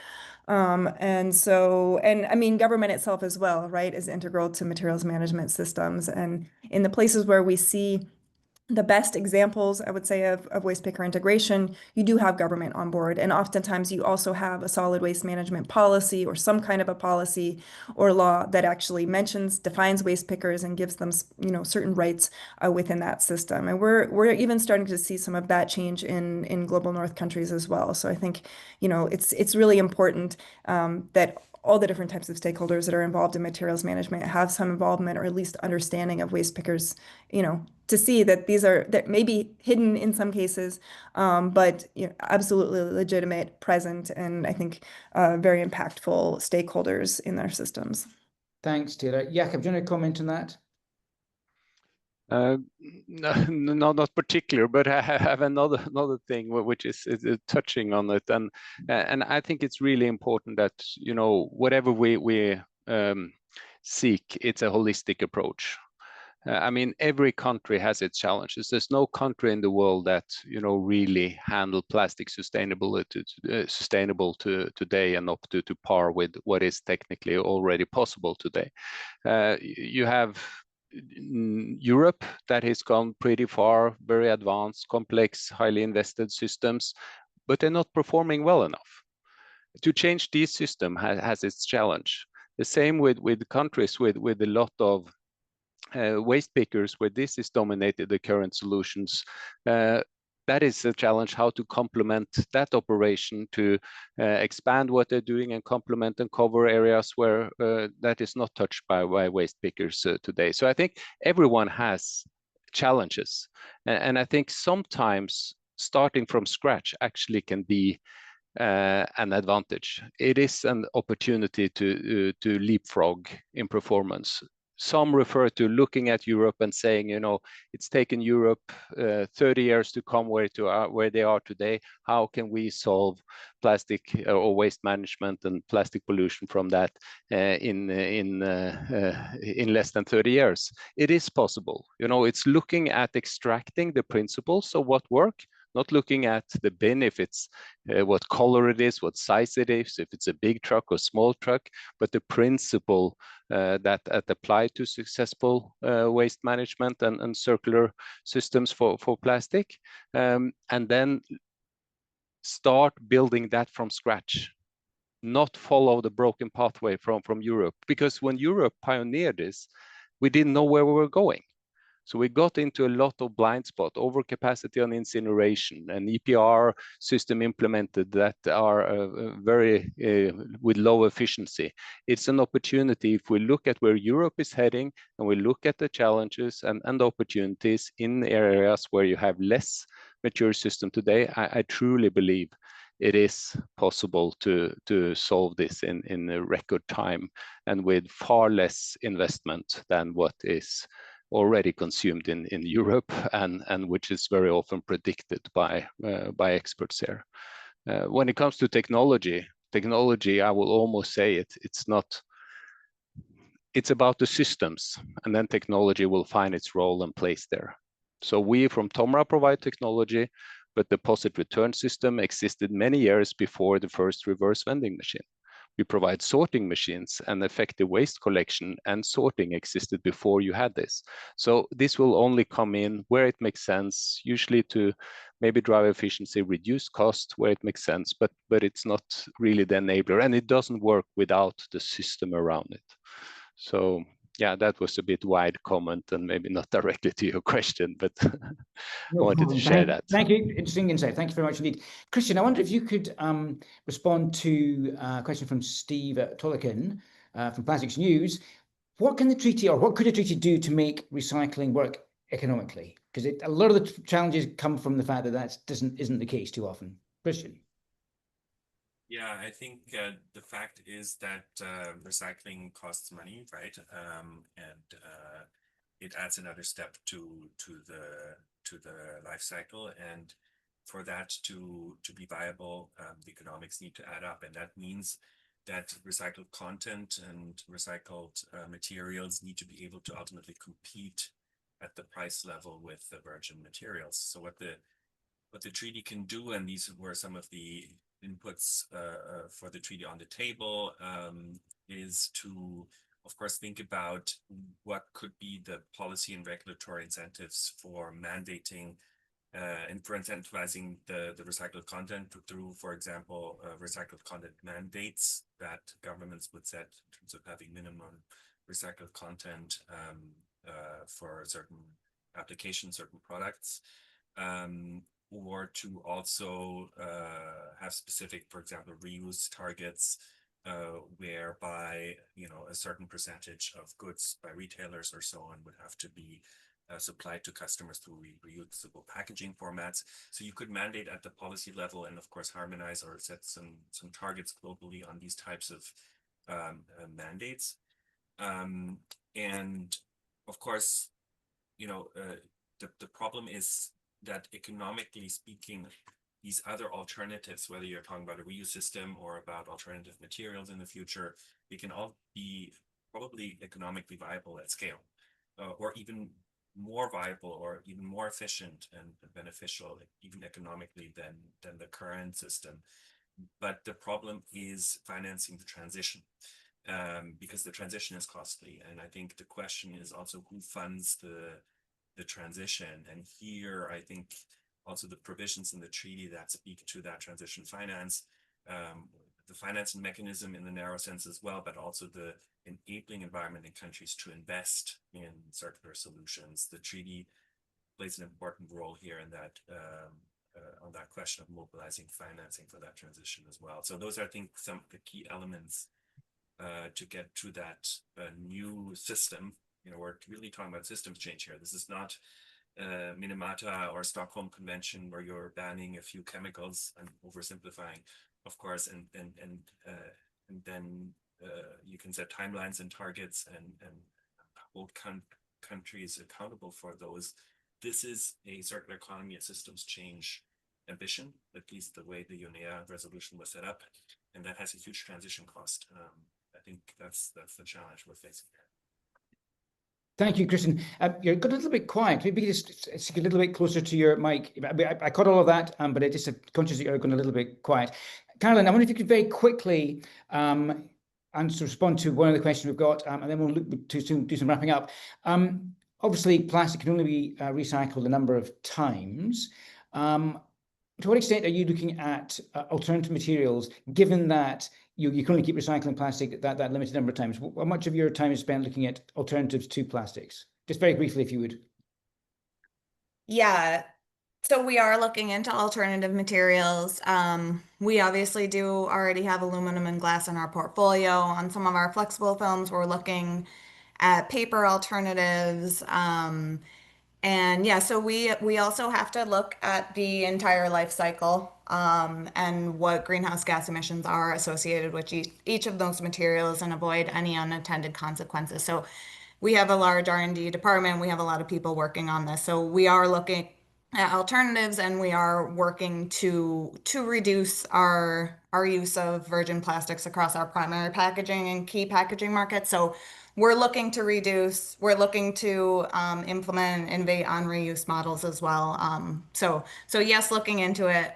And I mean, government itself as well, right, is integral to materials management systems. And in the places where we see the best examples, I would say, of waste picker integration, you do have government on board. And oftentimes you also have a solid waste management policy or some kind of a policy or law that actually defines waste pickers and gives them, certain rights within that system. And we're even starting to see some of that change in global north countries as well. So I think, it's really important that all the different types of stakeholders that are involved in materials management have some involvement or at least understanding of waste pickers, to see that that may be hidden in some cases, but absolutely legitimate, present, and I think very impactful stakeholders in their systems. Thanks, Taylor. Jakob, do you want to comment on that? No, not particular, but I have another thing which is touching on it, and I think it's really important that whatever we seek, it's a holistic approach. I mean, every country has its challenges. There's no country in the world that really handle plastic sustainable to today and up to par with what is technically already possible today. You have Europe that has gone pretty far, very advanced, complex, highly invested systems, but they're not performing well enough. To change this system has its challenge. The same with countries with a lot of waste pickers where this is dominated the current solutions. That is a challenge, how to complement that operation to expand what they're doing and complement and cover areas where that is not touched by waste pickers today. So I think everyone has challenges. And I think sometimes starting from scratch actually can be an advantage. It is an opportunity to leapfrog in performance. some refer to looking at Europe and saying, you know, it's taken Europe 30 years to come where they are today. How can we solve plastic or waste management and plastic pollution from that in less than 30 years? It is possible. You know, it's looking at extracting the principles of what work, not looking at the benefits, what color it is, what size it is, if it's a big truck or small truck, but the principle that apply to successful waste management and circular systems for plastic, and then start building that from scratch, not follow the broken pathway from Europe. Because when Europe pioneered this, we didn't know where we were going. So we got into a lot of blind spot, overcapacity on incineration, and EPR system implemented that are very with low efficiency. It's an opportunity if we look at where Europe is heading and we look at the challenges and opportunities in areas where you have less mature system today. I truly believe it is possible to solve this in a record time and with far less investment than what is already consumed in Europe and which is very often predicted by experts here. When it comes to technology, I will almost say it's about the systems, and then technology will find its role and place there. So we from TOMRA provide technology, but the deposit return system existed many years before the first reverse vending machine. We provide sorting machines, and effective waste collection and sorting existed before you had this. So this will only come in where it makes sense, usually to maybe drive efficiency, reduce cost where it makes sense, but it's not really the enabler, and it doesn't work without the system around it. So yeah, that was a bit wide comment and maybe not directly to your question, but I wanted to share that. Thank you. Interesting insight. Thank you very much indeed. Christian, I wonder if you could respond to a question from Steve Tollekin from Plastics News. What can the treaty, or what could a treaty do to make recycling work economically? Because a lot of the challenges come from the fact that that isn't the case too often. Christian. Yeah, I think the fact is that recycling costs money, right? And it adds another step to the life cycle, and for that to be viable, the economics need to add up, and that means that recycled content and recycled materials need to be able to ultimately compete at the price level with the virgin materials. So what the treaty can do, and these were some of the inputs for the treaty on the table, is to, of course, think about what could be the policy and regulatory incentives for mandating and for incentivizing the recycled content through, for example, recycled content mandates that governments would set in terms of having minimum recycled content for certain applications, certain products. Or to also have specific, for example, reuse targets, whereby, you know, a certain percentage of goods by retailers or so on would have to be supplied to customers through reusable packaging formats. So you could mandate at the policy level and, of course, harmonize or set some targets globally on these types of mandates. And of course, you know, the problem is that economically speaking, these other alternatives, whether you're talking about a reuse system or about alternative materials in the future, they can all be probably economically viable at scale, or even more viable or even more efficient and beneficial, even economically than the current system. But the problem is financing the transition, because the transition is costly. And I think the question is also who funds the transition. And here, I think also the provisions in the treaty that speak to that transition finance, the financing mechanism in the narrow sense as well, but also the enabling environment in countries to invest in circular solutions. The treaty plays an important role here in that, on that question of mobilizing financing for that transition as well. So those are, I think, some of the key elements to get to that new system. You know, we're really talking about systems change here. This is not Minamata or Stockholm Convention where you're banning a few chemicals. I'm oversimplifying, of course, and then you can set timelines and targets and hold countries accountable for those. This is a circular economy and systems change ambition, at least the way the UNEA resolution was set up, and that has a huge transition cost. I think that's the challenge we're facing here. Thank you, Christian. You're got a little bit quiet. Maybe just stick a little bit closer to your mic. I caught all of that, but I just conscious that you're going a little bit quiet. Caroline, I wonder if you could very quickly respond to one of the questions we've got, and then we'll look to do some wrapping up. Obviously, plastic can only be recycled a number of times. To what extent are you looking at alternative materials, given that you can only keep recycling plastic that limited number of times? How much of your time is spent looking at alternatives to plastics? Just very briefly, if you would. Yeah, so we are looking into alternative materials. We obviously do already have aluminum and glass in our portfolio. On some of our flexible films, we're looking at paper alternatives. And yeah, so we also have to look at the entire life cycle and what greenhouse gas emissions are associated with each of those materials and avoid any unintended consequences. So we have a large R&D department. We have a lot of people working on this. So we are looking at alternatives, and we are working to reduce our use of virgin plastics across our primary packaging and key packaging markets. So we're looking to reduce, we're looking to implement and innovate on reuse models as well. So yes, looking into it,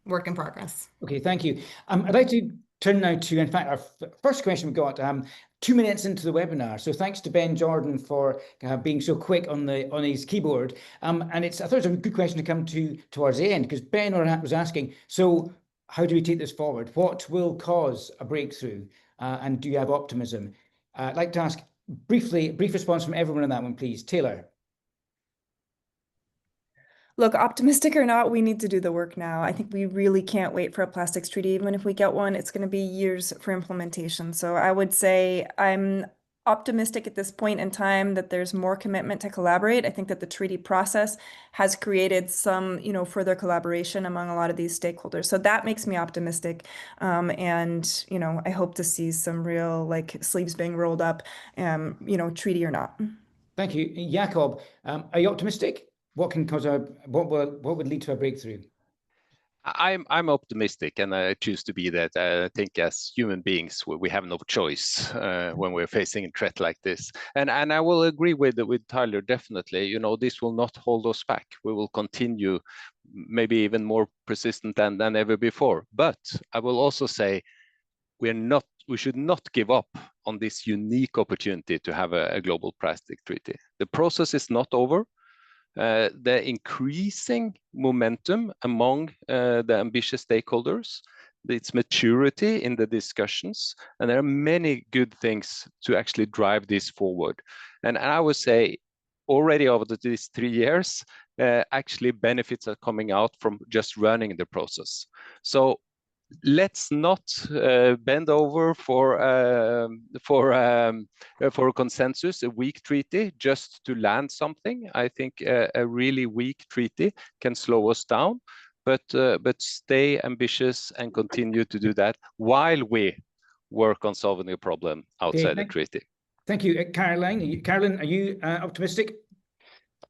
work in progress. Okay, thank you. I'd like to turn now to, in fact, our first question we got 2 minutes into the webinar. So thanks to Ben Jordan for being so quick on his keyboard. And I thought it was a good question to come to towards the end, because Ben was asking, so how do we take this forward? What will cause a breakthrough? And do you have optimism? I'd like to ask a brief response from everyone on that one, please. Taylor. Look, optimistic or not, we need to do the work now. I think we really can't wait for a plastics treaty. Even if we get one, it's going to be years for implementation. So I would say I'm optimistic at this point in time that there's more commitment to collaborate. I think that the treaty process has created some, further collaboration among a lot of these stakeholders. So that makes me optimistic. And, I hope to see some real sleeves being rolled up, treaty or not. Thank you. Jakob, are you optimistic? What can cause what would lead to a breakthrough? I'm optimistic, and I choose to be that. I think as human beings, we have no choice when we're facing a threat like this. And I will agree with Tyler, definitely. This will not hold us back. We will continue, maybe even more persistent than ever before. But I will also say we should not give up on this unique opportunity to have a global plastic treaty. The process is not over. The increasing momentum among the ambitious stakeholders, its maturity in the discussions, and there are many good things to actually drive this forward. And I would say already over these 3 years, actually benefits are coming out from just running the process. So let's not bend over for a consensus, a weak treaty, just to land something. I think a really weak treaty can slow us down, but stay ambitious and continue to do that while we work on solving the problem outside the treaty. Thank you, Caroline. Caroline, are you optimistic?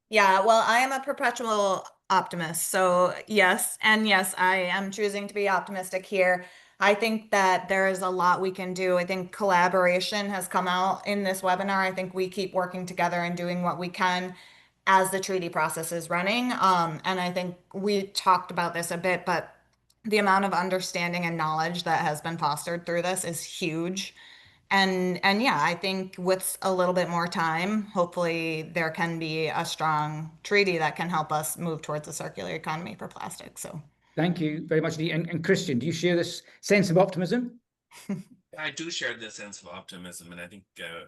Yeah, well, I am a perpetual optimist. So yes, and yes, I am choosing to be optimistic here. I think that there is a lot we can do. I think collaboration has come out in this webinar. I think we keep working together and doing what we can as the treaty process is running. And I think we talked about this a bit, but the amount of understanding and knowledge that has been fostered through this is huge. And yeah, I think with a little bit more time, hopefully there can be a strong treaty that can help us move towards a circular economy for plastic. So thank you very much. And Christian, do you share this sense of optimism? I do share this sense of optimism, and I think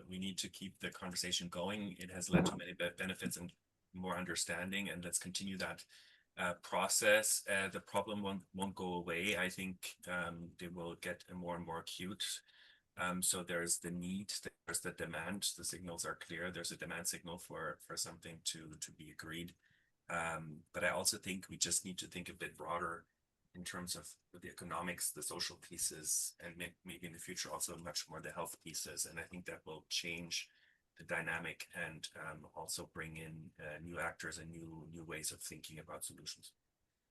we need to keep the conversation going. It has led to many benefits and more understanding, and let's continue that process. The problem won't go away. I think they will get more and more acute. So there's the need, there's the demand, the signals are clear. There's a demand signal for something to be agreed. But I also think we just need to think a bit broader in terms of the economics, the social pieces, and maybe in the future also much more the health pieces. And I think that will change dynamic and also bring in new actors and new ways of thinking about solutions.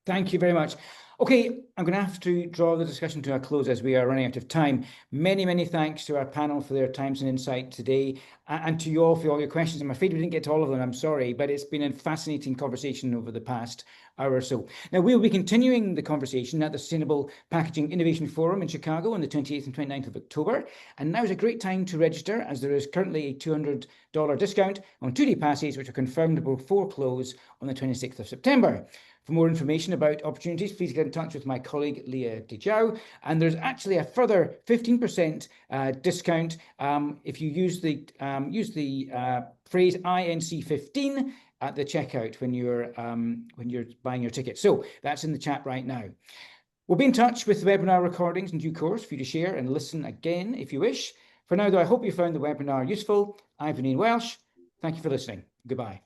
Thank you very much. Okay, I'm going to have to draw the discussion to a close as we are running out of time. Many, many thanks to our panel for their times and insight today, and to you all for all your questions. I'm afraid we didn't get to all of them, I'm sorry, but it's been a fascinating conversation over the past hour or so. Now, we'll be continuing the conversation at the Sustainable Packaging Innovation Forum in Chicago on the 28th and 29th of October. And now is a great time to register, as there is currently a $200 discount on 2-day passes, which are confirmed before close on the 26th of September. For more information about opportunities, please get in touch with my colleague Leah Dejiao. And there's actually a further 15% discount if you use the phrase INC-15 at the checkout when you're buying your ticket. So that's in the chat right now. We'll be in touch with the webinar recordings in due course for you to share and listen again if you wish. For now, though, I hope you found the webinar useful. I've been Ian Welsh. Thank you for listening. Goodbye.